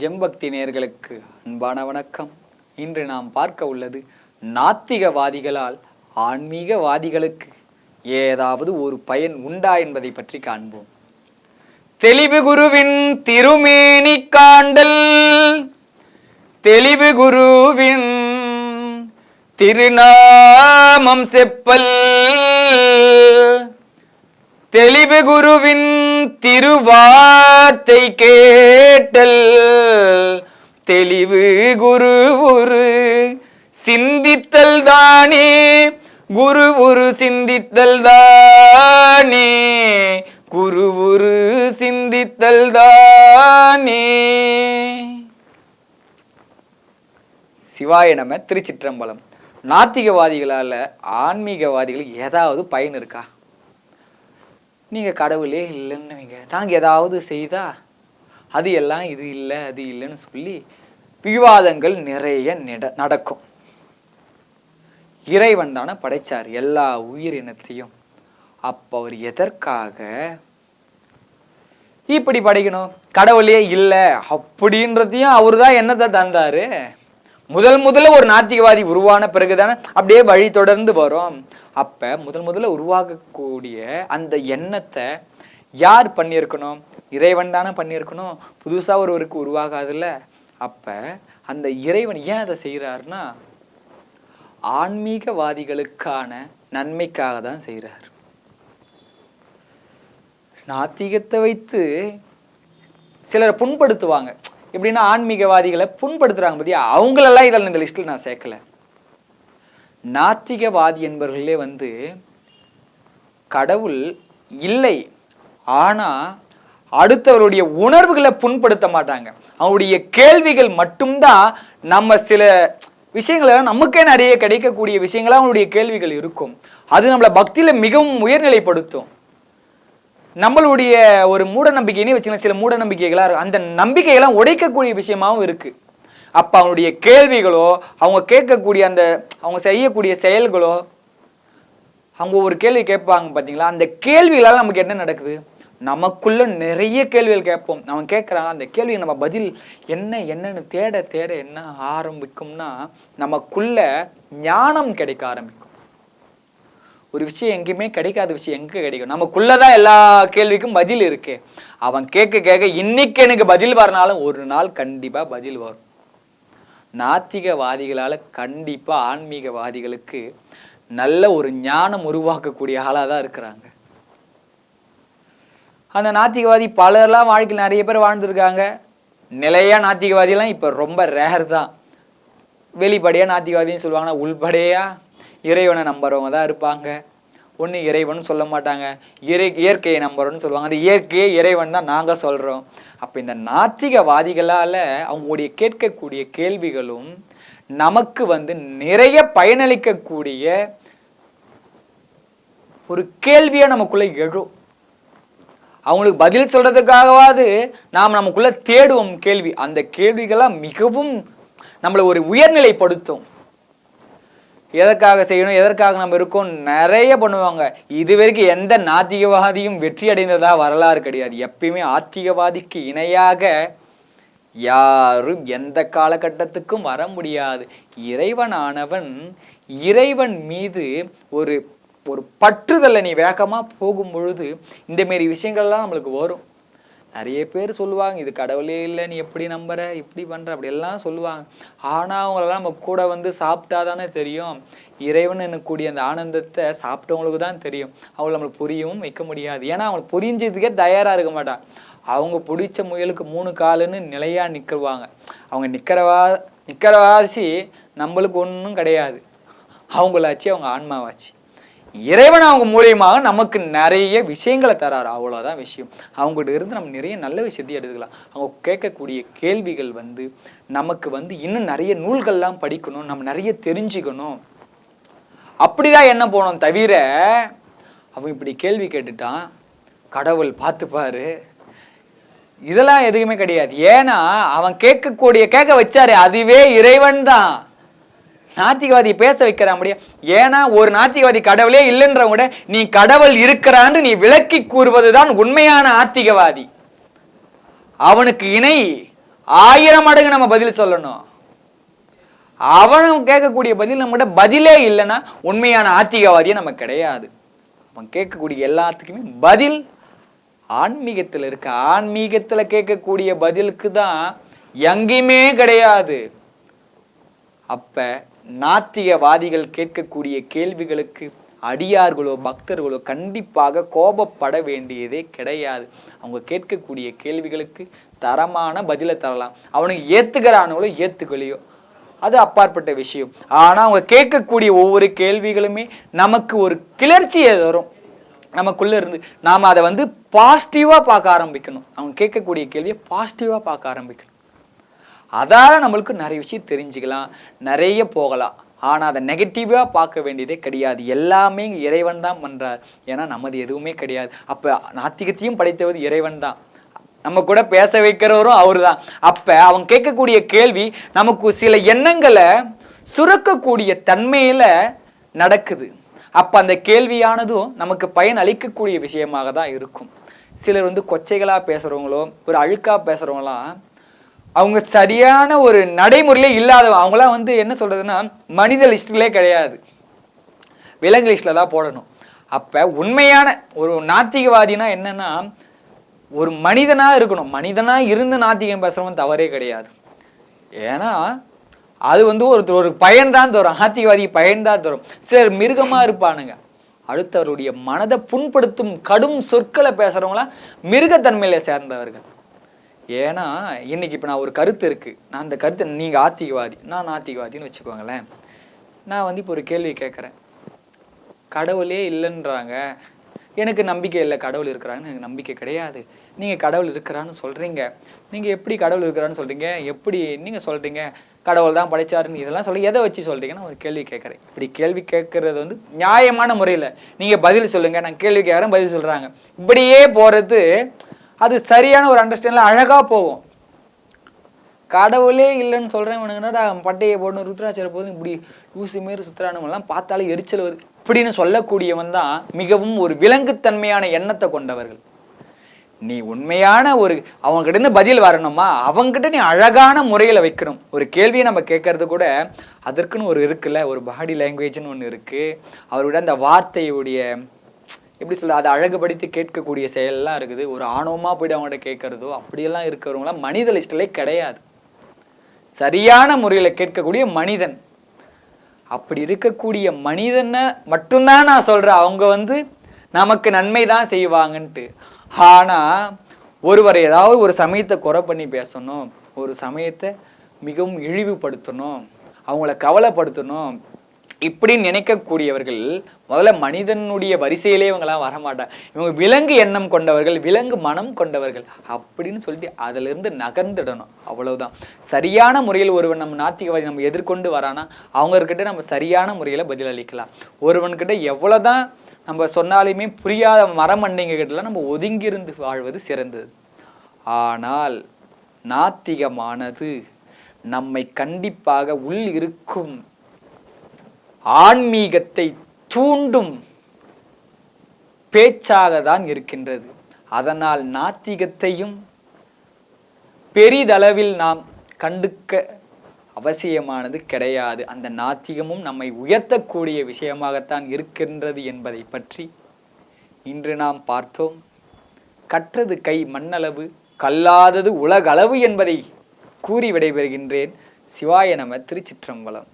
ஜெம்பக்தி நேயர்களுக்கு அன்பான வணக்கம். இன்று நாம் பார்க்க உள்ளது நாத்திகவாதிகளால் ஆன்மீகவாதிகளுக்கு ஏதாவது ஒரு பயன் உண்டா என்பதை பற்றி காண்போம். தெளிவு குருவின் திருமேனி காண்டல், தெளிவு குருவின் திருநாமம் செப்பல், தெளிவு குருவின் திருவார்த்தை கேட்டல், தெளிவு குரு ஒரு சிந்தித்தல் தானே, குரு ஒரு சிந்தித்தல் தானே, குரு ஒரு சிந்தித்தல் தானே. சிவாய நம. திருச்சிற்றம்பலம். நாத்திகவாதிகளால ஆன்மீகவாதிகளுக்கு ஏதாவது பயன் இருக்கா? நீங்க கடவுளே இல்லைன்னு நாங்க ஏதாவது செய்தா அது எல்லாம் இது இல்லை அது இல்லைன்னு சொல்லி விவாதங்கள் நிறைய நடக்கும். இறைவன் தானே படைச்சார் எல்லா உயிரினத்தையும். அப்ப அவர் எதற்காக இப்படி படைக்கணும்? கடவுளே இல்லை அப்படின்றதையும் அவரு தான் என்னத்தை தந்தாரு. முதல்ல ஒரு நாத்திகவாதி உருவான பிறகுதானே அப்படியே வழி தொடர்ந்து வரும். அப்ப முதல்ல உருவாகக்கூடிய அந்த எண்ணத்தை யார் பண்ணியிருக்கணும்? இறைவன் தானே பண்ணியிருக்கணும். புதுசா ஒருவருக்கு உருவாகாதுல்ல. அப்ப அந்த இறைவன் ஏன் அதை செய்யறாருன்னா ஆன்மீகவாதிகளுக்கான நன்மைக்காக தான் செய்யறாரு. நாத்திகத்தை வைத்து சிலர் புண்படுத்துவாங்க. எப்படின்னா ஆன்மீகவாதிகளை புண்படுத்துறாங்க பத்தியா, அவங்களெல்லாம் இதெல்லாம் இந்த லிஸ்ட்ல நான் சேர்க்கல. நாத்திகவாதி என்பவர்களே கடவுள் இல்லை, ஆனா அடுத்தவருடைய உணர்வுகளை புண்படுத்த மாட்டாங்க. அவருடைய கேள்விகள் மட்டும்தான் நம்ம சில விஷயங்கள நமக்கே நிறைய கிடைக்கக்கூடிய விஷயங்களா அவங்களுடைய கேள்விகள் இருக்கும். அது நம்மளை பக்தியில மிகவும் உயர்நிலைப்படுத்தும். நம்மளுடைய ஒரு மூட நம்பிக்கையினே வச்சுக்கலாம், சில மூட நம்பிக்கைகளா இருக்கு. அந்த நம்பிக்கைகள்லாம் உடைக்கக்கூடிய விஷயமாவும் இருக்கு. அப்ப அவனுடைய கேள்விகளோ அவங்க கேட்கக்கூடிய அந்த அவங்க செய்யக்கூடிய செயல்களோ, அவங்க ஒரு கேள்வி கேட்பாங்க பாத்தீங்களா, அந்த கேள்விகளால நமக்கு என்ன நடக்குது? நமக்குள்ள நிறைய கேள்விகள் கேட்போம். அவன் கேட்கறான், அந்த கேள்வி நம்ம பதில் என்னன்னு தேட தேட என்ன ஆரம்பிக்கும்னா நமக்குள்ள ஞானம் கிடைக்க ஆரம்பிக்கும். ஒரு விஷயம் எங்கேயுமே கிடைக்காத விஷயம் எங்க கிடைக்கும்? நமக்குள்ளதான் எல்லா கேள்விக்கும் பதில் இருக்கு. அவன் கேட்க இன்னைக்கு எனக்கு பதில் வரனாலும் ஒரு நாள் கண்டிப்பா பதில் வரும். நாத்திகவாதிகளால கண்டிப்பா ஆன்மீகவாதிகளுக்கு நல்ல ஒரு ஞானம் உருவாக்கக்கூடிய ஆளாதான் இருக்கிறாங்க. அந்த நாத்திகவாதி பலர்லாம் வாழ்க்கையில் நிறைய பேர் வாழ்ந்துருக்காங்க. நிலையா நாத்திகவாதிலாம் இப்ப ரொம்ப ரேர் தான். வெளிப்படையா நாத்திகவாதின்னு சொல்லுவாங்கன்னா உள்படையா இறைவனை நம்புறவங்க தான் இருப்பாங்க. ஒன்று இறைவன் சொல்ல மாட்டாங்க, இயற்கையை நம்புறோன்னு சொல்லுவாங்க. அந்த இயற்கையை இறைவன் தான் நாங்க சொல்றோம். அப்ப இந்த நாத்திகவாதிகளால அவங்களுடைய கேட்கக்கூடிய கேள்விகளும் நமக்கு நிறைய பயனளிக்கக்கூடிய ஒரு கேள்வியா நமக்குள்ள எழும். அவங்களுக்கு பதில் சொல்றதுக்காகவாது நாம் நமக்குள்ள தேடுவோம் கேள்வி. அந்த கேள்விகள்லாம் மிகவும் நம்மளை ஒரு உயர்நிலைப்படுத்தும். எதற்காக செய்யணும், எதற்காக நம்ம இருக்கோம் நிறைய பண்ணுவாங்க. இது வரைக்கும் எந்த நாத்திகவாதியும் வெற்றி அடைந்ததா வரலாறு கிடையாது. எப்பயுமே ஆத்திகவாதிக்கு இணையாக யாரும் எந்த காலகட்டத்துக்கும் வர முடியாது. இறைவனானவன் இறைவன் மீது ஒரு ஒரு பற்றுதலை நீ வேகமா போகும் பொழுது இந்த மாரி விஷயங்கள்லாம் நம்மளுக்கு வரும். நிறைய பேர் சொல்லுவாங்க இது கடவுளே இல்லை, நீ எப்படி நம்புற, இப்படி பண்ற, அப்படி எல்லாம் சொல்லுவாங்க. ஆனா அவங்களெல்லாம் நம்ம கூட சாப்பிட்டாதானே தெரியும். இறைவன் எனக்கூடிய அந்த ஆனந்தத்தை சாப்பிட்டவங்களுக்கு தான் தெரியும். அவங்களை நம்மளுக்கு புரியவும் வைக்க முடியாது. ஏன்னா அவங்களுக்கு புரிஞ்சதுக்கே தயாரா இருக்க மாட்டாங்க. அவங்க பிடிச்ச முயலுக்கு 3 காலுன்னு நிலையா நிற்குவாங்க. அவங்க நிக்கிறவாசி நம்மளுக்கு ஒன்றும் கிடையாது. அவங்களாச்சு அவங்க ஆன்மாவாச்சு. இறைவன் அவங்க மூலியமாக நமக்கு நிறைய விஷயங்களை தராரு. அவ்வளவுதான் விஷயம். அவங்ககிட்ட இருந்து நம்ம நிறைய நல்ல விஷயத்தையும் எடுத்துக்கலாம். அவங்க கேட்கக்கூடிய கேள்விகள் நமக்கு இன்னும் நிறைய நூல்கள்லாம் படிக்கணும், நம்ம நிறைய தெரிஞ்சுக்கணும், அப்படிதான் என்ன போனோம். தவிர அவன் இப்படி கேள்வி கேட்டுட்டான் கடவுள் பார்த்துப்பாரு இதெல்லாம் எதுவுமே கிடையாது. ஏன்னா அவன் கேட்க வச்சாரு, அதுவே இறைவன் தான். நாத்திகவாதி பேச வைக்கிறா முடியும். ஏன்னா ஒரு நாத்திகவாதி கடவுளே இல்லைன்றவங்க நீ கடவுள் இருக்கிறான்னு நீ விளக்கி கூறுவதுதான் உண்மையான ஆத்திகவாதி. அவனுக்கு இணை 1000 மடங்கு நம்ம பதில் சொல்லணும். அவனும் கேட்கக்கூடிய பதில் நம்மகிட்ட பதிலே இல்லைன்னா உண்மையான ஆத்திகவாதியே நம்ம கிடையாது. அவன் கேட்கக்கூடிய எல்லாத்துக்குமே பதில் ஆன்மீகத்தில் இருக்கு. ஆன்மீகத்துல கேட்கக்கூடிய பதிலுக்கு தான் எங்கேயுமே கிடையாது. அப்ப நாத்திகவாதிகள் கேட்கக்கூடிய கேள்விகளுக்கு அடியார்களோ பக்தர்களோ கண்டிப்பாக கோபப்பட வேண்டியதே கிடையாது. அவங்க கேட்கக்கூடிய கேள்விகளுக்கு தரமான பதிலை தரலாம். அவனுக்கு ஏத்துக்கிறானோ ஏத்துக்கலையோ அது அப்பாற்பட்ட விஷயம். ஆனா அவங்க கேட்கக்கூடிய ஒவ்வொரு கேள்விகளுமே நமக்கு ஒரு கிளர்ச்சியை தரும். நமக்குள்ள இருந்து நாம அதை பாசிட்டிவா பார்க்க ஆரம்பிக்கணும். அவங்க கேட்கக்கூடிய கேள்வியை பாசிட்டிவா பார்க்க ஆரம்பிக்கணும். அதால நம்மளுக்கு நிறைய விஷயம் தெரிஞ்சுக்கலாம், நிறைய போகலாம். ஆனா அதை நெகட்டிவா பார்க்க வேண்டியதே கிடையாது. எல்லாமே இறைவன் தான் பண்றார். ஏன்னா நமது எதுவுமே கிடையாது. அப்ப நாத்திகத்தையும் படைத்தவது இறைவன் தான். நம்ம கூட பேச வைக்கிறவரும் அவரு தான். அப்ப அவங்க கேட்கக்கூடிய கேள்வி நமக்கு சில எண்ணங்களை சுரக்கக்கூடிய தன்மையில நடக்குது. அப்ப அந்த கேள்வியானதும் நமக்கு பயன் அளிக்கக்கூடிய விஷயமாக தான் இருக்கும். சிலர் கொச்சைகளா பேசுறவங்களோ ஒரு அழுக்கா பேசுறவங்களாம் அவங்க சரியான ஒரு நடைமுறையிலே இல்லாதவங்க. அவங்களாம் என்ன சொல்றதுன்னா மனித லிஸ்ட்களே கிடையாது, விலங்கு லிஸ்ட்ல தான் போடணும். அப்ப உண்மையான ஒரு நாத்திகவாதினா என்னன்னா ஒரு மனிதனா இருக்கணும். மனிதனா இருந்து நாத்திகம் பேசுறவன் தவறே கிடையாது. ஏன்னா அது ஒரு பயன்தான் தரும். நாத்திகவாதி பயன்தான் தரும். சிலர் மிருகமா இருப்பானுங்க, அடுத்தவருடைய மனதை புண்படுத்தும் கடும் சொற்களை பேசுறவங்களா மிருகத்தன்மையில சேர்ந்தவர்கள். ஏன்னா இன்னைக்கு இப்போ நான் ஒரு கருத்து இருக்கு, நான் அந்த கருத்தை நீங்க ஆத்திகவாதி நான் நாத்திகவாதின்னு வச்சுக்கோங்களேன். நான் இப்போ ஒரு கேள்வி கேட்குறேன், கடவுளே இல்லைன்றாங்க, எனக்கு நம்பிக்கை இல்லை, கடவுள் இருக்கிறான்னு எனக்கு நம்பிக்கை கிடையாது. நீங்கள் கடவுள் இருக்கிறான்னு சொல்கிறீங்க, நீங்கள் எப்படி கடவுள் இருக்கிறான்னு சொல்கிறீங்க, எப்படி நீங்கள் சொல்கிறீங்க கடவுள் தான் படைச்சாருன்னு இதெல்லாம் சொல்லி எதை வச்சு சொல்கிறீங்கன்னு ஒரு கேள்வி கேட்குறேன். இப்படி கேள்வி கேட்குறது நியாயமான முறையில் நீங்கள் பதில் சொல்லுங்கள், நான் கேள்வி கேட்குறேன் பதில் சொல்கிறாங்க, இப்படியே போகிறது அது சரியான ஒரு அண்டர்ஸ்டாண்டில் அழகாக போகும். கடவுளே இல்லைன்னு சொல்கிறேன், இவனுங்கடா பட்டையை போடணும் ருத்ராட்சரை போதும் இப்படி ஊசி மாரி சுற்றுறானுங்கெல்லாம் பார்த்தாலே எரிச்சல் வருது இப்படின்னு சொல்லக்கூடியவன் தான் மிகவும் ஒரு விலங்குத்தன்மையான எண்ணத்தை கொண்டவர்கள். நீ உண்மையான அவங்ககிட்ட இருந்து பதில் வரணுமா, அவங்ககிட்ட நீ அழகான முறையில் வைக்கணும். ஒரு கேள்வியை நம்ம கேட்கறது கூட அதற்குன்னு இருக்குல்ல, ஒரு பாடி லாங்குவேஜ்னு ஒன்று இருக்குது. அவரோட அந்த வார்த்தையுடைய எப்படி சொல்ல அதை அழகுபடுத்தி கேட்கக்கூடிய செயல்லாம் இருக்குது. ஒரு ஆணவமாக போய்ட்டு அவங்கள்ட்ட கேட்கறதோ அப்படியெல்லாம் இருக்கிறவங்களாம் மனித லிஸ்டிலே கிடையாது. சரியான முறையில் கேட்கக்கூடிய மனிதன், அப்படி இருக்கக்கூடிய மனிதனை மட்டும்தான் நான் சொல்கிறேன் அவங்க நமக்கு நன்மை தான் செய்வாங்கன்ட்டு. ஆனால் ஒருவரை ஏதாவது ஒரு சமயத்தை குறை பண்ணி பேசணும், ஒரு சமயத்தை மிகவும் இழிவுபடுத்தணும், அவங்கள கவலைப்படுத்தணும் இப்படின்னு நினைக்கக்கூடியவர்கள் முதல்ல மனிதனுடைய வரிசையிலே இவங்கெல்லாம் வரமாட்டாங்க. இவங்க விலங்கு எண்ணம் கொண்டவர்கள், விலங்கு மனம் கொண்டவர்கள் அப்படின்னு சொல்லிட்டு அதிலிருந்து நகர்ந்துடணும். அவ்வளவுதான். சரியான முறையில் ஒருவன் நம்ம நாத்திகவாதி நம்ம எதிர்கொண்டு வரானா அவங்கக்கிட்ட நம்ம சரியான முறையில் பதில் அளிக்கலாம். ஒருவன்கிட்ட எவ்வளோதான் நம்ம சொன்னாலுமே புரியாத மரமண்டைங்க கிட்டலாம் நம்ம ஒதுங்கியிருந்து வாழ்வது சிறந்தது. ஆனால் நாத்திகமானது நம்மை கண்டிப்பாக உள் இருக்கும் ஆன்மீகத்தை தூண்டும் பேச்சாக தான் இருக்கின்றது. அதனால் நாத்திகத்தையும் பெரிதளவில் நாம் கண்டுக்க அவசியமானது கிடையாது. அந்த நாத்திகமும் நம்மை உயர்த்தக்கூடிய விஷயமாகத்தான் இருக்கின்றது என்பதை பற்றி இன்று நாம் பார்த்தோம். கற்றது கை மண்ணளவு, கல்லாதது உலகளவு என்பதை கூறி விடைபெறுகின்றேன். சிவாய நம. திருச்சிற்றம்பலம்.